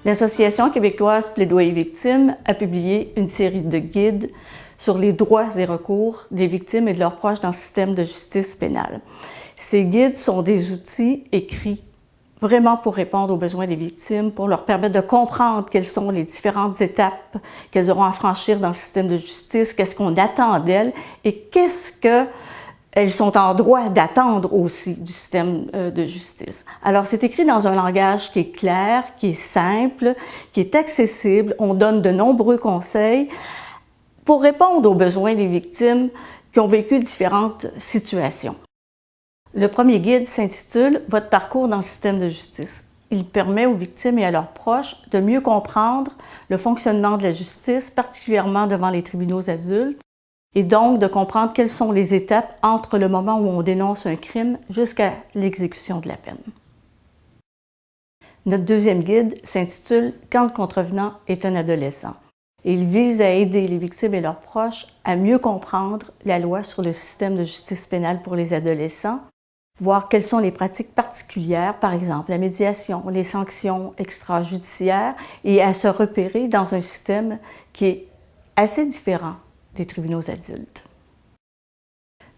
L'Association québécoise Plaidoyer Victimes a publié une série de guides sur les droits et recours des victimes et de leurs proches dans le système de justice pénale. Ces guides sont des outils écrits vraiment pour répondre aux besoins des victimes, pour leur permettre de comprendre quelles sont les différentes étapes qu'elles auront à franchir dans le système de justice, qu'est-ce qu'on attend d'elles et qu'est-ce qu'elles sont en droit d'attendre aussi du système de justice. Alors, c'est écrit dans un langage qui est clair, qui est simple, qui est accessible. On donne de nombreux conseils pour répondre aux besoins des victimes qui ont vécu différentes situations. Le premier guide s'intitule « Votre parcours dans le système de justice ». Il permet aux victimes et à leurs proches de mieux comprendre le fonctionnement de la justice, particulièrement devant les tribunaux adultes, et donc de comprendre quelles sont les étapes entre le moment où on dénonce un crime jusqu'à l'exécution de la peine. Notre deuxième guide s'intitule « Quand le contrevenant est un adolescent ». Il vise à aider les victimes et leurs proches à mieux comprendre la loi sur le système de justice pénale pour les adolescents, voir quelles sont les pratiques particulières, par exemple la médiation, les sanctions extrajudiciaires, et à se repérer dans un système qui est assez différent des tribunaux adultes.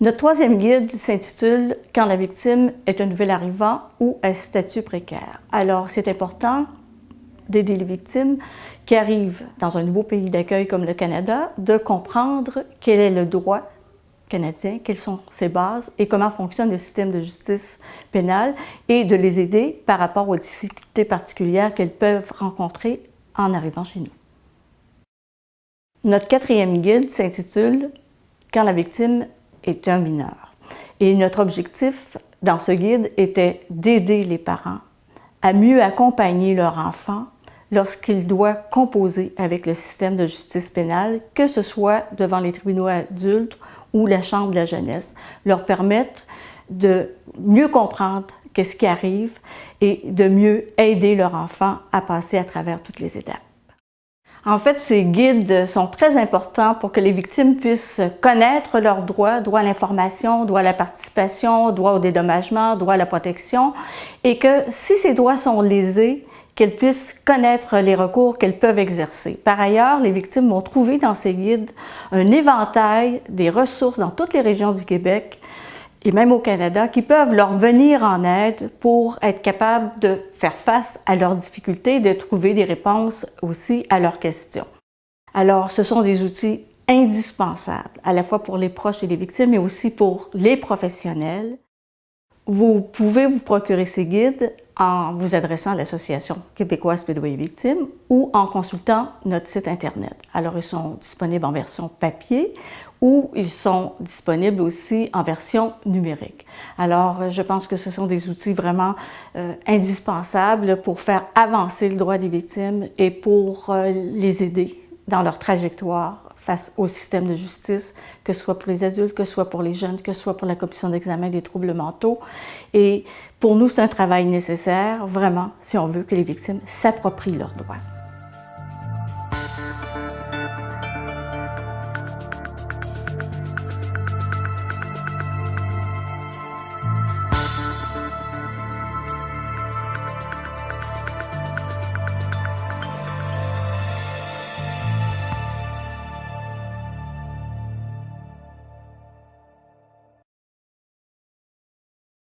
Notre troisième guide s'intitule « Quand la victime est un nouvel arrivant ou à statut précaire ». Alors, c'est important d'aider les victimes qui arrivent dans un nouveau pays d'accueil comme le Canada, de comprendre quel est le droit canadien, quelles sont ses bases et comment fonctionne le système de justice pénale et de les aider par rapport aux difficultés particulières qu'elles peuvent rencontrer en arrivant chez nous. Notre quatrième guide s'intitule « Quand la victime est un mineur ». Et notre objectif dans ce guide était d'aider les parents à mieux accompagner leur enfant lorsqu'il doit composer avec le système de justice pénale, que ce soit devant les tribunaux adultes ou la Chambre de la jeunesse, leur permettre de mieux comprendre qu'est-ce qui arrive et de mieux aider leur enfant à passer à travers toutes les étapes. En fait, ces guides sont très importants pour que les victimes puissent connaître leurs droits, droit à l'information, droit à la participation, droit au dédommagement, droit à la protection, et que si ces droits sont lésés, qu'elles puissent connaître les recours qu'elles peuvent exercer. Par ailleurs, les victimes vont trouver dans ces guides un éventail des ressources dans toutes les régions du Québec et même au Canada qui peuvent leur venir en aide pour être capables de faire face à leurs difficultés et de trouver des réponses aussi à leurs questions. Alors, ce sont des outils indispensables, à la fois pour les proches et les victimes, mais aussi pour les professionnels. Vous pouvez vous procurer ces guides en vous adressant à l'Association québécoise Plaidoyer Victimes ou en consultant notre site Internet. Alors, ils sont disponibles en version papier ou ils sont disponibles aussi en version numérique. Alors, je pense que ce sont des outils vraiment indispensables pour faire avancer le droit des victimes et pour les aider dans leur trajectoire face au système de justice, que ce soit pour les adultes, que ce soit pour les jeunes, que ce soit pour la commission d'examen des troubles mentaux. Et pour nous, c'est un travail nécessaire, vraiment, si on veut que les victimes s'approprient leurs droits.